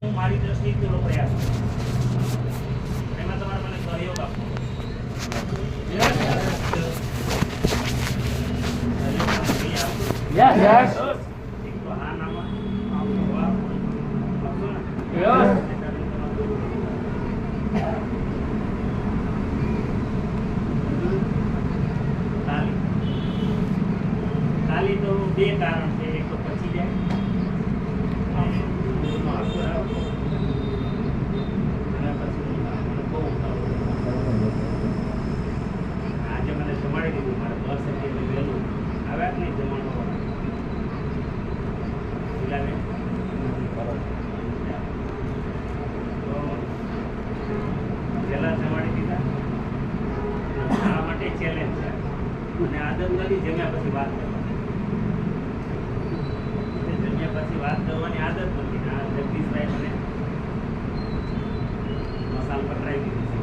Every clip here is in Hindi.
હું મારી દ્રષ્ટિએ થોડો પ્રયાસ કરું. એમાં તમારે મને સહયોગ આપવો. Yes, yes. એક તો હા નામાં આપો ને. Yes. તાલી તાલી તો બે કારણ છે. એક તો પછી જાય અને પછી મને બહુ ઉતાવળ. આજે મને જમાડી દીધું. મારે બસ હતી એટલે વહેલું આવ્યા જ નહીં જમવાનો વાળા. પેલાને તો વહેલા જમાડી દીધા. આ માટે ચેલેન્જ છે. અને આદત નથી જમ્યા પછી વાત કરવાની. જમ્યા પછી વાત કરવાની આદત નથી. આ જગદીશભાઈ મને મસાલ પકડાવી દીધી છે.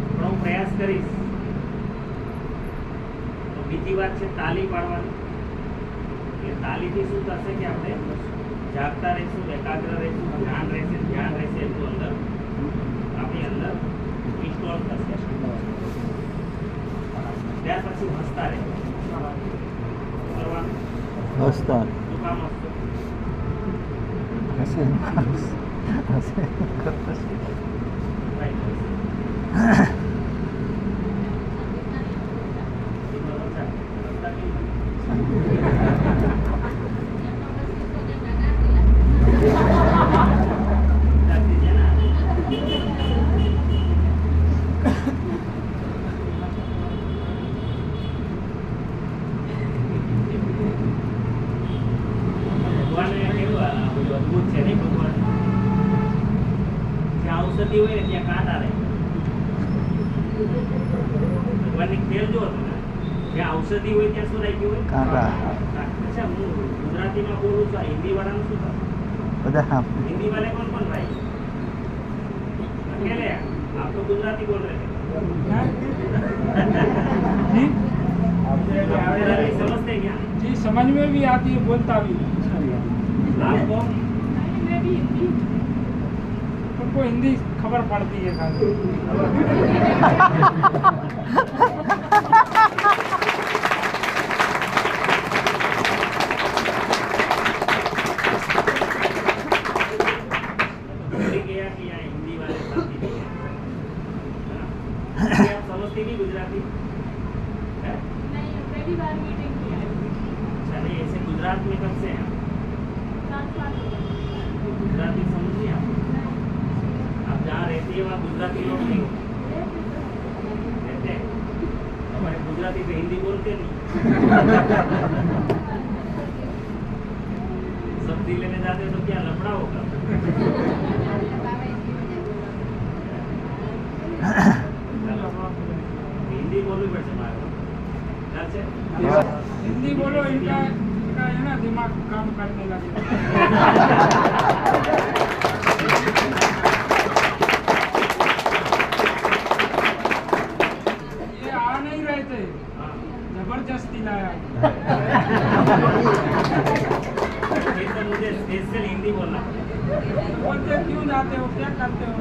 પણ હું પ્રયાસ કરીશ. તો બીજી વાત છે તાલી પાડવાની. એટલે તાલીથી શું થશે કે આપણે જાગતા રહીશું, એકાગ્ર રહીશું, ધ્યાન રહેશે એટલું અંદર આપણી અંદર ઇન્સ્ટોલ થશે. ત્યાર પછી હસતા રહેવું. કરવાનું હસતા શું કામ હસતું? ઔષધિ હોય ને ત્યાં કાંટા રહે. ભગવાનની ખેલ જો હતો ને, જ્યાં ઔષધિ હોય ત્યાં શું રાખ્યું હોય? કાંટા. અચ્છા, હું ગુજરાતીમાં બોલું છું. હિન્દી વાળાનું શું થશે? બધા हिंदी वाले कौन कौन भाई? अकेले हैं? आप तो गुजराती बोल रहे थे. जी गुजराती समझते हैं क्या? जी समझ में भी आती है, बोलता भी आपको उनको हिंदी खबर पड़ती है खाली. हिंदी वाले साथी नहीं हैं. हाँ? आप समझती नहीं गुजराती? हैं? पहली बार मीटिंग की है. अच्छा, नहीं ऐसे गुजरात में कब से हैं? 7 साल हो गए. गुजराती समझती हैं आप? आप जहाँ रहती है वहाँ गुजराती लोग नहीं रहते हैं. हमारे गुजराती पे हिंदी बोलते नहीं. सब्जी लेने जाते तो क्या लफड़ा होगा? हिंदी बोलनी पड़े मारे. हिंदी बोलो, इनका है ना दिमाग काम करने लगे. ये आ नहीं रहे थे, जबरदस्ती लाया. फिर तो मुझे स्पेशल हिंदी बोलना पड़ेगा. बोलते क्यों जाते हो, क्या करते हो?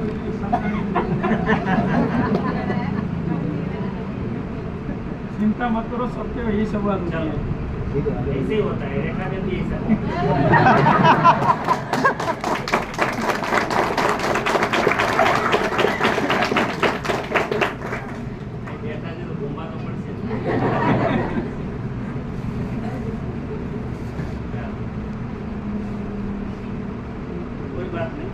चिंता मत करो, सबके यही सवाल चलो, ऐसे ही होता है. रेखा जल्दी ऐसा रेखा जी तो घूमा तो पड़ से. कोई बात नहीं.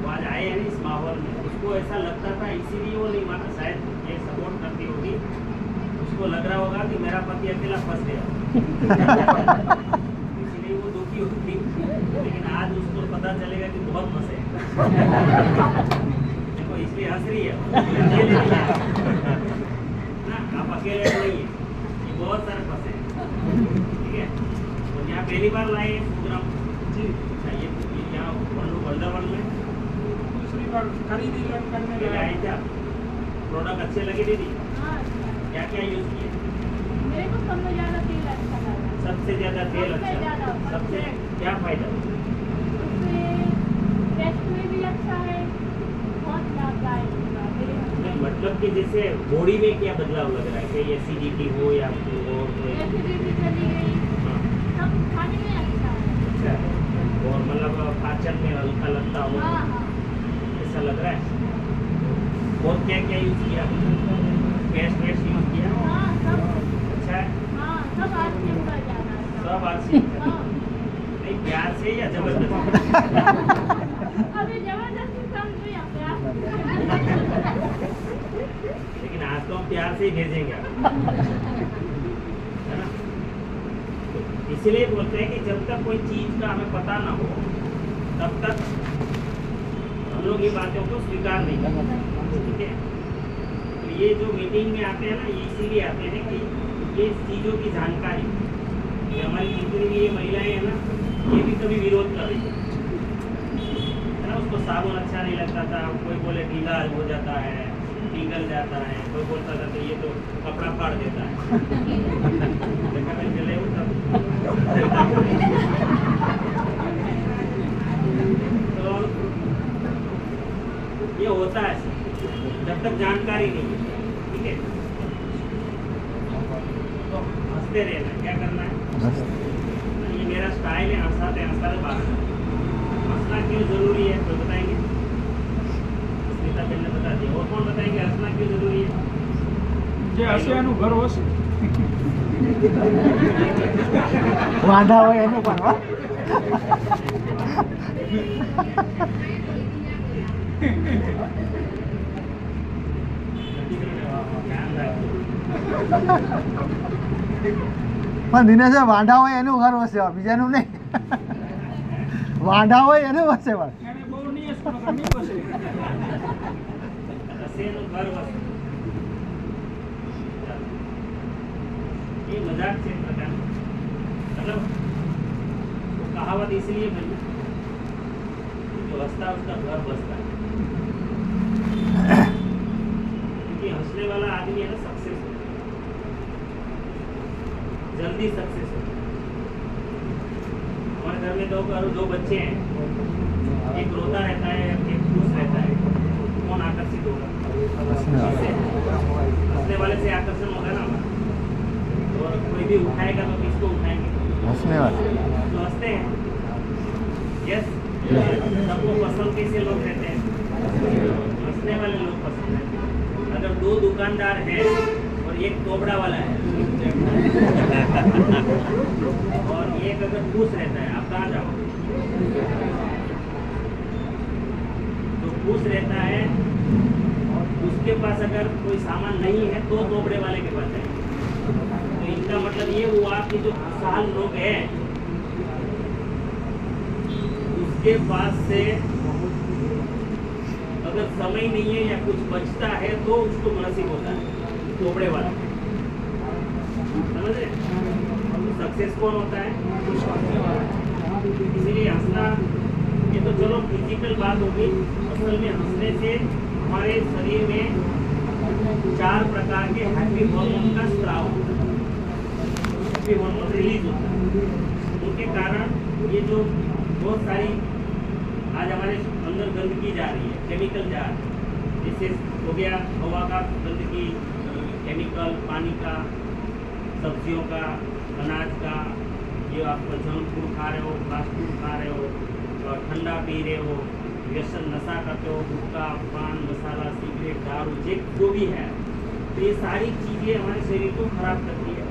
वो आज आए हैं इस माहौल में. उसको ऐसा लगता था, इसीलिए वो नहीं माना. शायद ये सपोर्ट करती होगी. उसको लग रहा होगा कि मेरा पति अकेला फंस गया. इसलिए वो दुखी होगी. लेकिन आज उसको पता चलेगा कि बहुत फंसे. देखो इसलिए हंस रही है. अकेले नहीं है ना, आप अकेले नहीं है. ये बहुत सारे फंसे हैं. ठीक है. तो यहाँ पहली बार लाए प्रोग्राम. जी अच्छा, ये यहाँ वंडरवन में दूसरी बार खरीदी करने ये गया. आए थे आप. प्रोडक्ट अच्छे लगे दीदी? हाँ, क्या क्या यूज किए? मेरे को सबसे ज्यादा तेल अच्छा लगा. सबसे ज्यादा तेल सबसे अच्छा. ज्यादा सबसे क्या फायदा? उससे टेस्ट में भी अच्छा है, बहुत लाभदायक होगा मेरे नहीं, मतलब कि जैसे बॉडी में क्या बदलाव लग रहा है कि एसिडिटी हो या फिर और कोई? एसिडिटी चली गई, हाँ, सब खाने में अच्छा है। अच्छा है। और मतलब पाचन में हल्का लगता हो हाँ हाँ ऐसा लग रहा है। और क्या क्या यूज़ किया? पेस्ट वेस्ट यूज़ किया? हाँ सब, अच्छा है। हाँ सब आरसीएम का जाना है सब आरसी हाँ। नहीं, प्यार से या जबरदस्ती? अभी जबरदस्ती कम नहीं है प्यार। लेकिन आज तो हम प्यार से ही भेजेंगे आपको, है ना? तो इसलिए बोलते हैं कि जब तक कोई चीज़ का हमें पता ना हो तब तक हम लोग ये बातों को स्वीकार नहीं करते, ठीक है? तो ये जो मीटिंग में आते हैं ना, ये इसीलिए आते हैं कि ये चीज़ों की जानकारी, कि हमारी जितनी भी ये महिलाएं हैं ना, ये भी कभी विरोध कर रही है ना? उसको साबुन अच्छा नहीं लगता था, कोई बोले ढीला हो जाता है, पिघल जाता है, कोई बोलता था कि ये तो कपड़ा फाड़ देता है। देखा मैं चले हूँ तब। तो ये होता है जब तक जानकारी नहीं है, ठीक है? तो हंसते रहना, क्या करना है? ये मेरा स्टाइल है, हंसाते हंसाते बात करना। हंसना क्यों जरूरी है तो बताएंगे? स्मिता बहन ने बता दिया, और कौन बताएंगे हंसना क्यों जरूरी है? જે હશે એનું ઘર હશે. વાંધા હોય એનું પણ હો. ध्यान रखो। પણ દિનેશભાઈ વાંઢા હોય એનું ઘર વસે, બીજાનું નહીં. વાંઢા હોય એનું વસે પણ. એને બહુ નહીં હશે, મગર નહીં હશે. હસેનું ઘર વસે. ये मजाक से प्रकार, मतलब वो कहावत इसलिए बनी कि जो हंसता है उसका घर बसता है, क्योंकि हंसने वाला आदमी है ना सक्सेस होता है, जल्दी सक्सेस होता है। हमारे घर में दो बच्चे हैं, एक रोता रहता है, एक खुश रहता है, कौन आकर्षित होगा? हंसने वाले से आकर्षण होगा ना हमारा। और कोई भी उठाएगा तो किसको उठाएंगे? હસને વાળા. तो हंसते हैं। यस, सबको पसंद कैसे लोग रहते हैं? हंसने वाले लोग पसंद हैं। अगर दो दुकानदार हैं और एक तोबड़ा वाला है और एक अगर खुश रहता है, आप कहाँ जाओगे? जो खुश रहता है उसके पास अगर कोई सामान नहीं है तो तोबड़े वाले के पास जाएंगे। तो इनका मतलब ये हुआ कि जो खुशहाल लोग हैं उसके पास से अगर समय नहीं है या कुछ बचता है तो उसको मुनासिब होता है तोबड़े वाला, समझ रहे? तो सक्सेस कौन होता है? इसीलिए हंसना, ये तो चलो फिजिकल बात होगी, असल में हंसने से हमारे शरीर में 4 प्रकार के हैप्पी हार्मोन का स्राव होता है, हैप्पी हार्मोन रिलीज होता है। उनके कारण ये जो बहुत सारी आज हमारे अंदर गंदगी जा रही है, केमिकल जा रही है, जैसे हो गया हवा का गंदगी, केमिकल, पानी का, सब्जियों का, अनाज का, ये आप जंक फूड खा रहे हो, फास्ट फूड खा रहे हो, ठंडा पी रहे हो, व्यसन नशा करते हो, गुटखा, पान मसाला, सिगरेट, दारू, जो भी है, तो ये सारी चीज़ें हमारे शरीर को खराब करती है।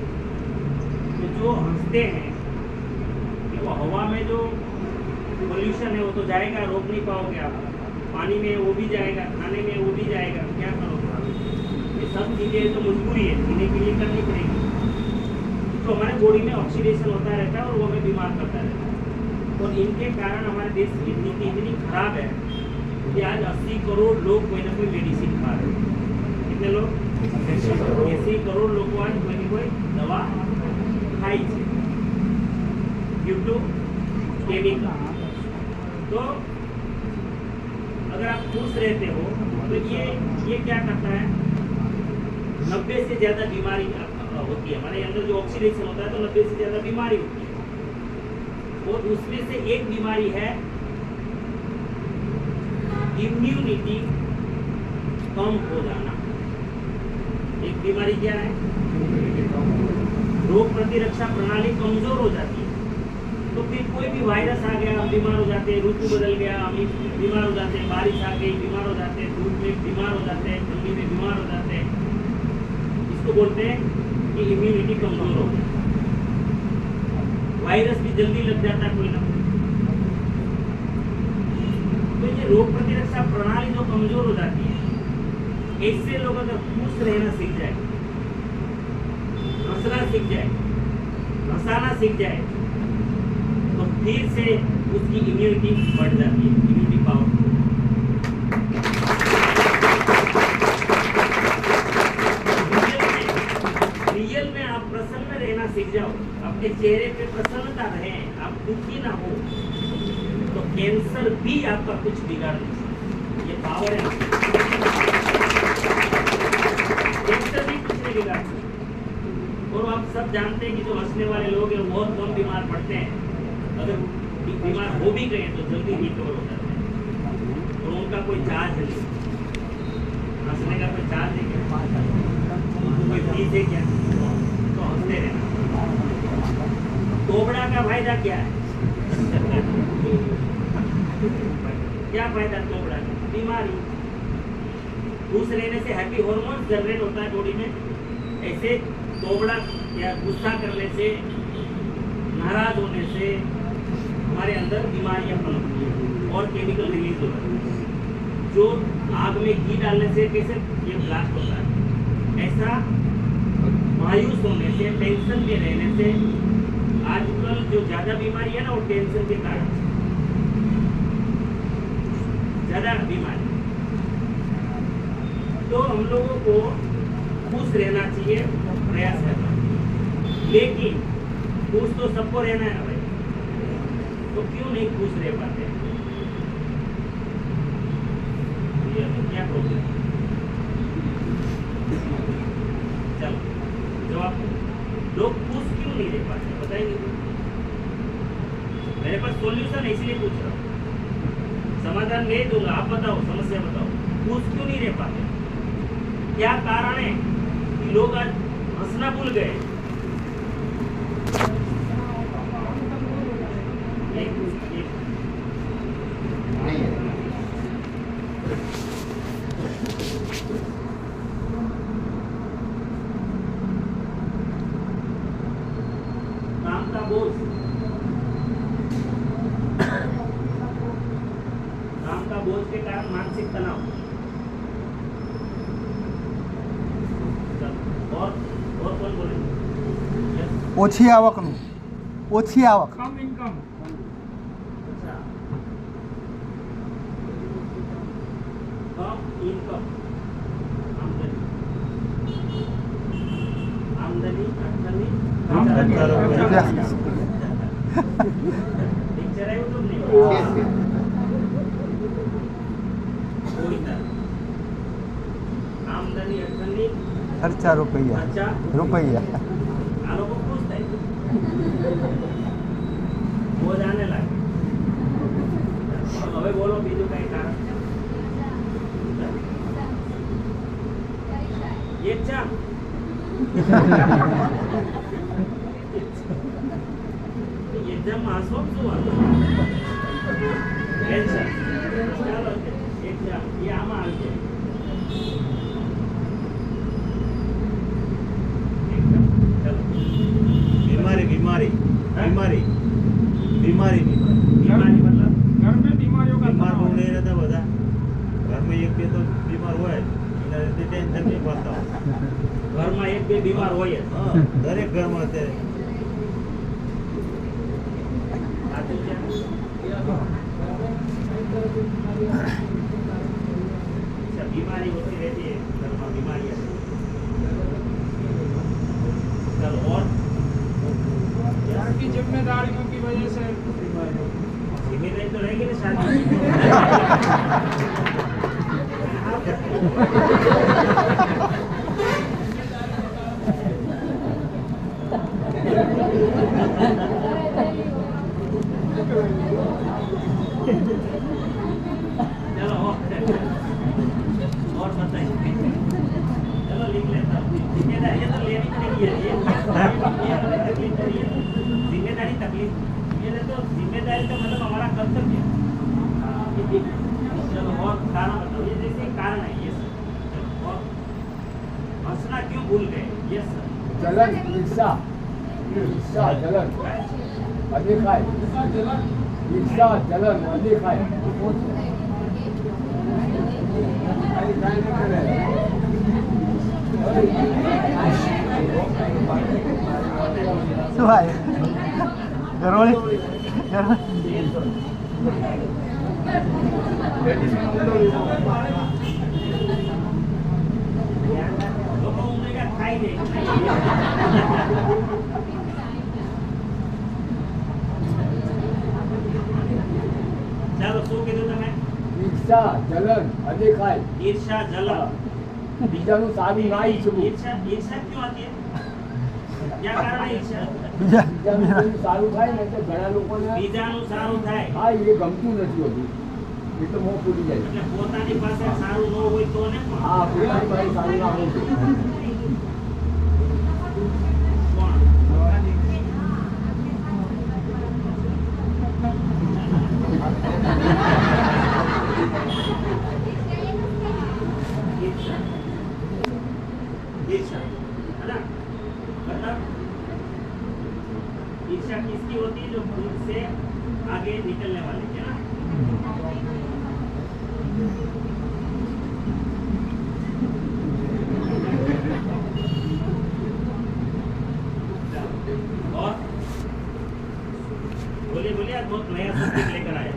तो जो हंसते हैं वो हवा में जो पोल्यूशन है वो तो जाएगा, रोक नहीं पाओगे आप, पानी में वो भी जाएगा, खाने में वो भी जाएगा, क्या करोगे? ये सब चीज़ें तो मजबूरी है, जीने के लिए करनी पड़ेगी। तो हमारे बॉडी में ऑक्सीडेशन होता रहता है और वो हमें बीमार करता रहता है। और इनके कारण हमारे देश की स्थिति इतनी खराब है कि आज 80 करोड़ लोग कोई ना कोई मेडिसिन खा रहे हैं। कितने लोग? 80 करोड़ लोग आज कोई ना कोई दवा खाई है ड्यू टू केमिकल। तो अगर आप खुश रहते हो तो ये क्या करता है, 90 से ज़्यादा बीमारी होती है हमारे अंदर, जो ऑक्सीडेशन होता है तो 90 से ज़्यादा बीमारी होती है। उसमें से एक बीमारी है इम्यूनिटी कम हो जाना। एक बीमारी क्या है? रोग प्रतिरक्षा प्रणाली कमजोर हो जाती है। तो फिर कोई भी वायरस आ गया हम बीमार हो जाते हैं, ऋतु बदल गया हम बीमार हो जाते हैं, बारिश आ गई बीमार हो जाते हैं, धूप में बीमार हो जाते हैं, ठंडी में बीमार हो जाते हैं। इसको बोलते हैं कि इम्यूनिटी कमजोर हो गई। वायरस भी जल्दी लग जाता है कोई ना कोई। तो ये रोग प्रतिरक्षा प्रणाली जो कमजोर हो जाती है, ऐसे लोग अगर खुश रहना सीख जाए, हंसना सीख जाए, हंसाना सीख जाए, तो फिर से उसकी इम्यूनिटी बढ़ जाती है, इम्यूनिटी पावर। रियल में आप प्रसन्न रहना सीख जाओ, अपने चेहरे पे प्रसन्नता रहे, आप दुखी ना हो, तो कैंसर भी आपका कुछ बिगाड़ नहीं सकता। ये पावर है, कैंसर भी कुछ नहीं बिगाड़ सकता। और आप सब जानते हैं कि जो हंसने वाले लोग हैं वो बहुत कम बीमार पड़ते हैं। अगर बीमार हो भी गए तो जल्दी रिकवर हो जाते हैं। और उनका कोई चार्ज नहीं, हंसने का कोई चार्ज है क्या? कोई फीस है क्या? तो हंसते रहना। तोबड़ा का फायदा क्या है? क्या फायदा तोबड़ा का? बीमारी। खुश रहने से हैप्पी हार्मोन जनरेट होता है बॉडी में। ऐसे तोबड़ा या गुस्सा करने से, नाराज होने से हमारे अंदर बीमारियां पनपती हैं और केमिकल रिलीज होता है। जो आग में घी डालने से कैसे ये ब्लास्ट होता है, ऐसा मायूस होने से, टेंशन में रहने से आजकल जो ज्यादा बीमारी है ना, वो टेंशन के कारण ज्यादा बीमारी। तो हम लोगों को खुश रहना चाहिए, प्रयास करना। लेकिन खुश तो सबको रहना है ना भाई, तो क्यों नहीं खुश रह पाते? ये क्या प्रॉब्लम? चलो जवाब, लोग खुश क्यों नहीं रह पाते बताएंगे? मेरे पास सॉल्यूशन है, इसलिए पूछ रहा हूँ। समाधान नहीं दूंगा, आप बताओ, समस्या बताओ। खुश क्यों नहीं रह पाते? क्या कारण है कि लोग आज हंसना भूल गए? काम का बोझ, काम का बोझ के कारण मानसिक तनाव। और कौन बोलेंगे? ઓછી આવકનું, ઓછી આવક, कम इनकम, अच्छा, कम इनकम, आमदनी, आमदनी, पिक्चर है यूट्यूब नहीं? कोई तरह आमदनी, अठनी, ખર્ચા રૂપિયા, खर्चा, રૂપિયા, આ લોકો ખુશ થાય, वो जाने लगे। હવે બોલો બીજું કઈ કારણ? એક્ઝામ, એક્ઝામમાં હસવાનું શું વાંધો? કેન્સર, ચાલો એક્ઝામ એ આમાં આવી જાય। बीमारी बीमारी बीमारी बीमारी बीमारी मतलब घर में बीमारियों का बीमार तनाव बહુ है। નહીં રહેતા બધા घर में एक બે તો बीमार હોય એના લીધે ટેન્શન નહીં પડતા ઘરમાં એક બે બીમાર હોય જ। હા દરેક ઘરમાં અત્યારે સાચું છે? अच्छा, बीमारी होती रहती है घर में, बीमारियां। चलो और घर की जिम्मेदारियों की वजह से जिम्मेदारी तो रहेगी ना शादी चलो और बताइए। चलो लिख लेता हूँ। जिम्मेदारी तो लेनी पड़ेगी यार, ये तकलीफ तो नहीं है। जिम्मेदारी तकलीफ, ये तो जिम्मेदारी तो मतलब हमारा कर्तव्य है। चलो और कारण बताओ, ये जैसे कारण है ये सर। चलो और हंसना क्यों भूल गए? ये सर। जलन ईर्षा जलन अधिक है ईर्षा जलन अधिक है શું ભાઈ ગરોળી લોકો ઉમેરા ખાઈ દે। ચાલો શું કીધું તમે? ઈર્ષા જलन अधिक है ईर्षा जलन। બીજાનું સારું ના ઈચ્છવું ईर्षा ईर्षा क्यों आती है? क्या कारण है ईर्षा? બીજા બીજાનું કોઈ સારું થાય ને તો ઘણા લોકોને બીજાનું સારું થાય હા એ ગમતું નથી હોતું એ તો મોં ફૂલી જાય એટલે પોતાની પાસે સારું ન હોય તો ને પણ હા પોતાની પાસે સારું ના હોય તો. કોણ? ईर्षा ईर्षा है ना? मतलब ईर्षा किसकी होती है? जो खुद से आगे निकलने वाले है ना? और बोलिए बोलिए, आज बहुत नया सब्जेक्ट लेकर आए।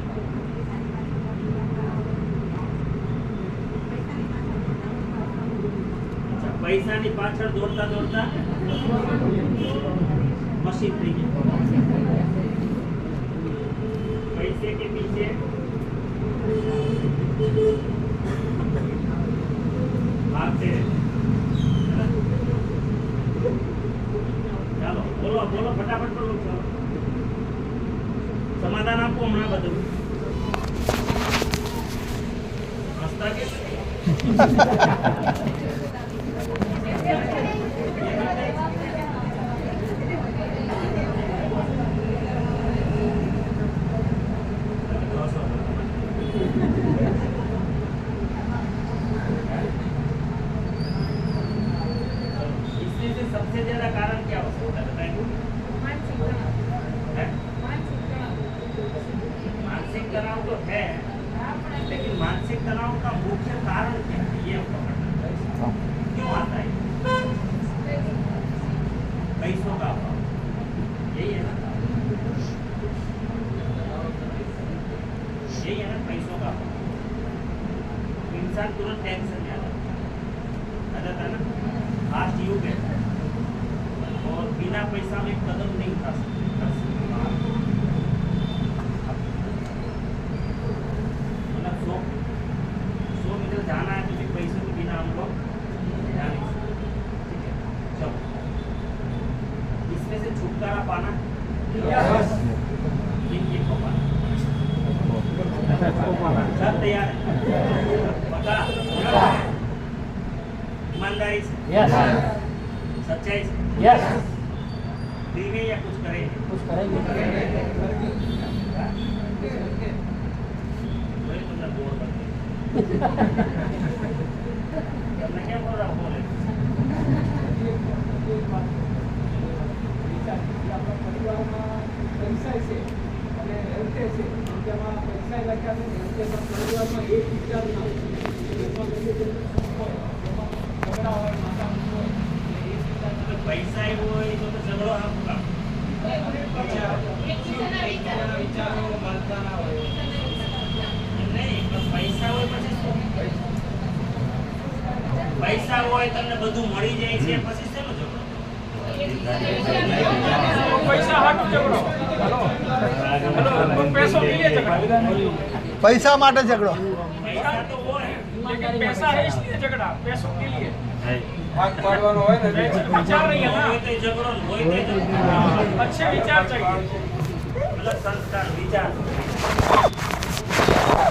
अच्छा, पैसा ની પાછળ દોડતા દોડતા मशीन થઈ ગઈ। पैसे के पीछे भागते रहते। ચાલો બોલો બોલો ફટાફટ બોલો। ચાલો સમાધાન આપો હમણાં બધું। હસતા કે इसमें से सबसे ज्यादा कारण क्या हो सकता है बताइए? है? मानसिक तनाव तो है, लेकिन मानसिक तनाव का मुख्य कारण क्या है ये हमको पता है। क्यों आता है? पैसों का अभाव, यही है ना? यही है ना, पैसों का अभाव। इंसान तुरंत टेंशन में आ जाता है ना। फास्ट युग है और बिना पैसा में कदम नहीं उठा सकते। मतलब 100 मीटर जाना है तो भी पैसे के बिना हम लोग जा नहीं सकते। ठीक है, चलो इसमें से छुटकारा पाना ये को पाना सब तैयार है? पक्का? ईमानदारी से, यस सच्चाई से, यस फ्री में या कुछ करेंगे? कुछ करेंगे वही तुमने बोल करते मैं क्या बोल रहा हूँ बोले। પૈસા છે અને હેલ્થે છે જેમાં પૈસા લખ્યા છે તેમાં પરિવારમાં એક વિચાર ના હોય એમાં ઝઘડા હોય માતા હોય એક વિચાર तो पैसा ही वो है तो झगड़ो हम का વિચારો મળતા ના હોય नहीं बस पैसा હોય પછી શું? પૈસા હોય તમને બધું મળી જાય છે પછી શેનો ઝઘડો? પૈસા હાટું ઝઘડો पैसों के लिए झगड़ा પૈસા માટે ઝઘડો पैसा तो वो है लेकिन पैसा है इसलिए झगड़ा पैसों के लिए ભાગ પાડવાનો હોય ને विचार नहीं है હોય ना તો ઝઘડો હોય તો ઝઘડો। अच्छे विचार चाहिए मतलब संस्कार विचार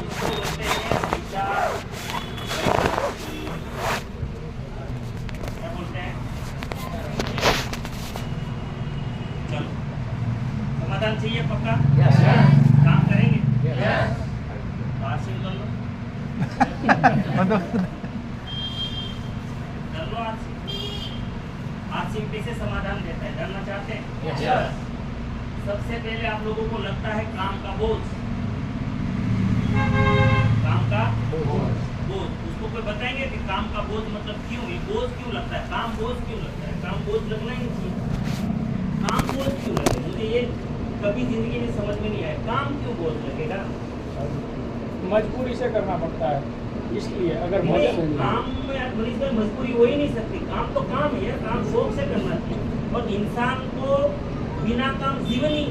इसको बोलते हैं विचार। क्या बोलते हैं? चलो समाधान चाहिए पक्का? काम करेंगे? हासिल कर लो आरसीएमपी से समाधान देता है, जानना चाहते हैं? सबसे पहले आप लोगों को लगता है काम का बोझ, काम का बोझ। उसको कोई बताएंगे कि काम का बोझ मतलब क्यों, ये बोझ क्यों लगता है, काम बोझ क्यों लगता है? काम बोझ लगना ही नहीं चाहिए, काम बोझ क्यों लगता है? मुझे ये कभी जिंदगी में समझ में नहीं आया, काम क्यों बोझ लगेगा? मजबूरी से करना पड़ता है, इसलिए अगर काम में मनीष भाई मजबूरी हो ही नहीं सकती। काम तो काम है, काम शौक से करना चाहिए। और इंसान को बिना काम जीवन ही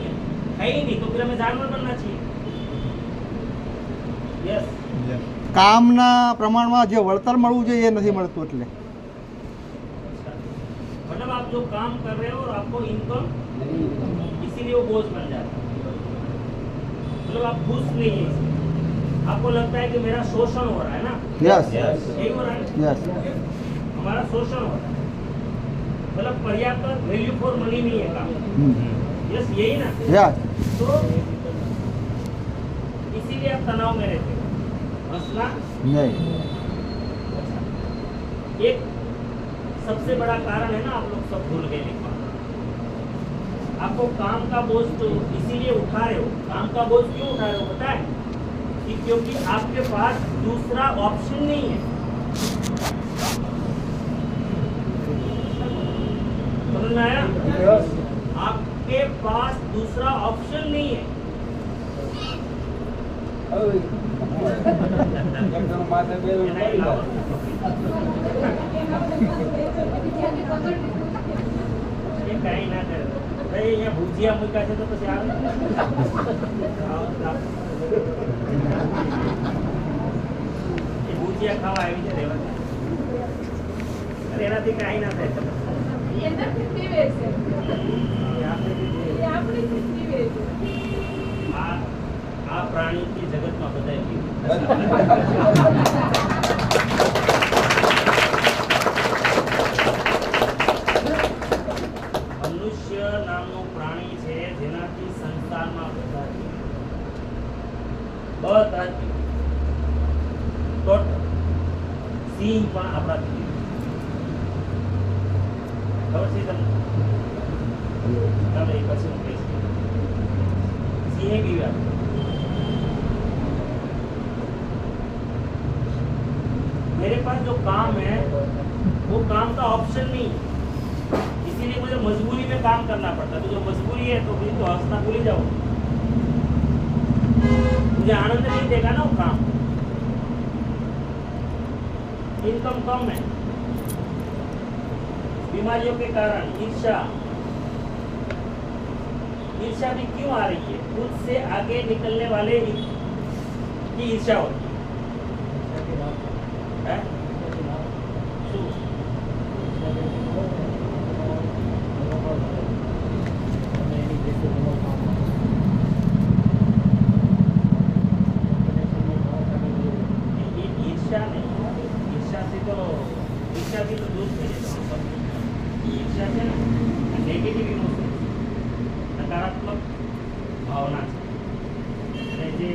है ही नहीं, तो फिर हमें जानवर बनना चाहिए। यस, કામના પ્રમાણમાં જે વળતર મળવું જોઈએ એ નથી મળતું એટલે मतलब आप जो काम कर रहे हो और आपको इनकम इसीलिए वो बोझ बन जाता है। मतलब आप खुश नहीं है इसमें, आपको लगता है कि मेरा शोषण हो रहा है ना? યસ यही हो रहा है, યસ हमारा शोषण हो रहा है। मतलब पर्याप्त वैल्यू फॉर मनी नहीं है काम। यस, यही ना? યસ तो इसीलिए आप तनाव में रहते हो। मसला નહીં एक सबसे बड़ा कारण है ना, आप लोग सब भूल गए लिखवा। आपको काम का बोझ तो इसीलिए उठा रहे हो। काम का बोझ क्यों उठा रहे हो पता है? कि क्योंकि आपके पास दूसरा ऑप्शन नहीं है। समझ में आया? आपके पास दूसरा ऑप्शन नहीं है। माथे बेल नहीं लाओ। ये कहीं ना करे भाई, यहाँ भुजिया मुका છે તો પછી આવે એ ભુजिया ખાવા આવી છે રેવા અરે એનાથી કાંઈ ના થાય એના કેટલી વેચ છે? એ આપણે એ આપણી કેટલી વેચ છે? આ પ્રાણી की जगत में बताए मनुष्य नामનું प्राणी છે જેનાથી સંસારમાં બધા ટોટલ સિંહ પણ આપણાથી ખબર છે તમને? તમે પછી હું કહીશ સિંહે કેવી વાત मेरे पास जो काम है वो काम का ऑप्शन नहीं है, इसीलिए मुझे मजबूरी में काम करना पड़ता है। तो जो मजबूरी है तो फिर तो हंसना भूल ही जाओ, मुझे आनंद नहीं देगा ना वो काम। इनकम कम है, बीमारियों के कारण ईर्ष्या भी क्यों आ रही है? खुद से आगे निकलने वाले की ईर्ष्या होती है। ईर्ष्या भी तो दूर से ईर्ष्या से नेगेटिव इमोशन, नकारात्मक भावना है। जे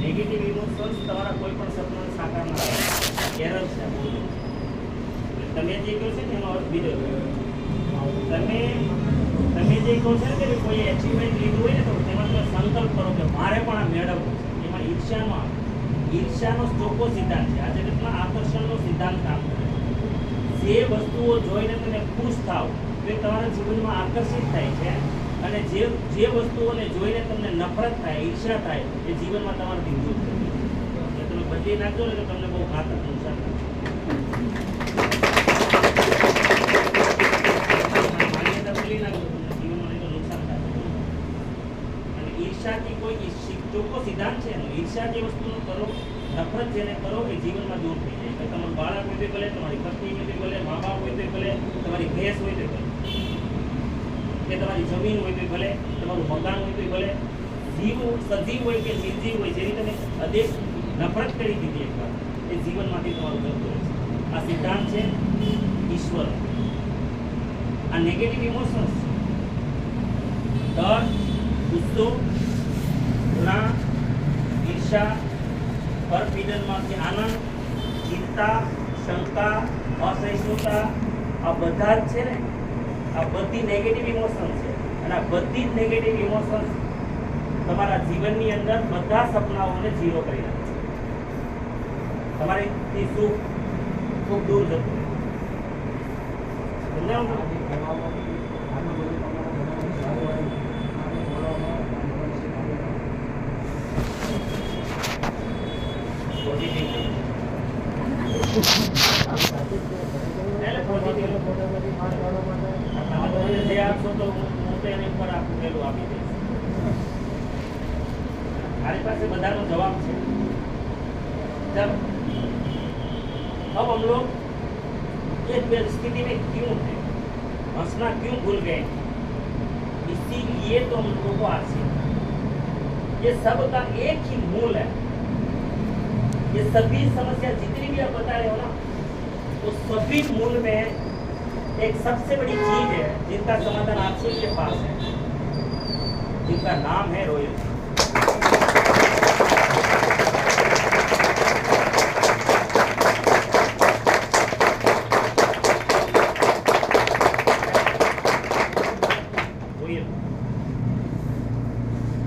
नेगेटिव इमोशंस તમારા કોઈ પણ સપનાને સાકાર ન કરે, એરર છે બોલો। તમે જે કહો છો ને એનો અર્થ બીજો છે। તમે જે કહો છો ને કે કોઈ એચિવમેન્ટ લીધું હોય ને તો તેમાં તમે સંકલ્પ કરો કે મારે પણ આ મેળવવું છે, એમાં ઈર્ષ્યાનો ચોખ્ખો સિદ્ધાંત છે। આ જગતમાં આકર્ષણનો સિદ્ધાંત કામ કરે છે। જે વસ્તુઓ જોઈને તમે ખુશ થાવ તો એ તમારા જીવનમાં આકર્ષિત થાય છે, અને જે વસ્તુઓને જોઈને તમને નફરત થાય, ઈર્ષ્યા થાય, એ જીવનમાં તમારાથી દૂર થઈ જાય। તમે બદલી નાખજો ને તો તમને બહુ ઘાતક નુકસાન થાય। માન્યતા બદલી નાખજો, તમને જીવનમાં નહીં તો નુકસાન થાય। અને ઈર્ષ્યાથી કોઈ ચોખ્ખો સિદ્ધાંત છે એનો, ઈર્ષ્યા જે વસ્તુનો કરો, નફરત જેને કરો એ જીવનમાં દૂર થઈ જાય। તમારું બાળક હોય તો ભલે, તમારી પત્ની હોય તો ભલે, મા બાપ હોય તો ભલે, તમારી ભેંસ હોય તો ભલે, કે તમારી જમીન હોય તો ભલે, તમારું મકાન હોય તો ભલે, જીવ સજીવ હોય કે નિર્જીવ હોય જેની તમે અદેશ નફરત કરી દીધી એકવાર એ જીવનમાંથી તમારું જતું રહે છે. આ સિદ્ધાંત છે ઈશ્વર. આ નેગેટિવ ઇમોશન્સ ડર, ગુસ્સો, ઘૃણા, ઈર્ષા, પરપીડનમાંથી આનંદ, ચિંતા, શંકા, અસહિષ્ણુતા આ બધા જ છે ને આ બધી નેગેટિવ ઇમોશન્સ છે અને આ બધી જ નેગેટિવ ઇમોશન્સ તમારા જીવનની અંદર બધા સપનાઓને ઝીરો કરી નાખે છે. તમારી સુખ ખૂબ દૂર જતું રહે. સમજાવું ને? પોઝિટિવ એટલે પોઝિટિવ તમે જે આપશો તો હું તો એની ઉપર આપું પેલું આપી દઈશ. મારી પાસે બધાનો जवाब છે. जब अब हम लोग ये परिस्थिति में क्यों है, हंसना क्यों भूल गए, इसीलिए तो हम लोगों को आज ये सब का एक ही मूल है. ये सभी समस्या जितनी भी आप बता रहे हो ना वो सभी मूल में एक सबसे बड़ी चीज है जिनका समाधान आप सभी के पास है, जिनका नाम है रॉयल्टी.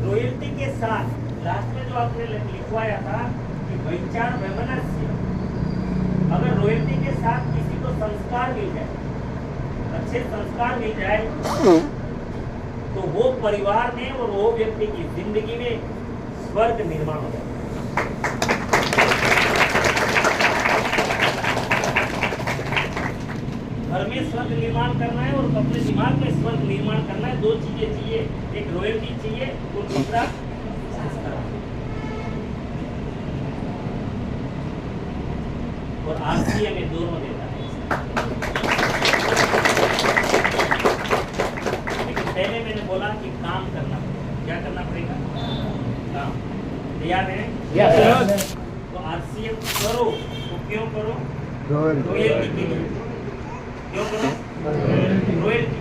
रॉयल्टी के साथ लास्ट में जो आपने लिखवाया था कि वैचार वैमनस्य, अगर रॉयल्टी के साथ किसी को संस्कार मिल जाए, अच्छे संस्कार मिल जाए तो वो परिवार में और वो व्यक्ति की जिंदगी में स्वर्ग निर्माण हो जाए. घर में स्वर्ग निर्माण करना है और अपने दिमाग में स्वर्ग निर्माण करना है. दो चीजें चाहिए, एक रॉयल्टी चाहिए और दूसरा संस्कार. और आरसी हमें दोनों देता है. लेकिन पहले मैंने बोला कि काम करना पड़ेगा. क्या करना पड़ेगा? काम. तैयार है? तो आरसीएम करो तो क्यों करो? रॉयल्टी के लिए. क्यों करो? रॉयल्टी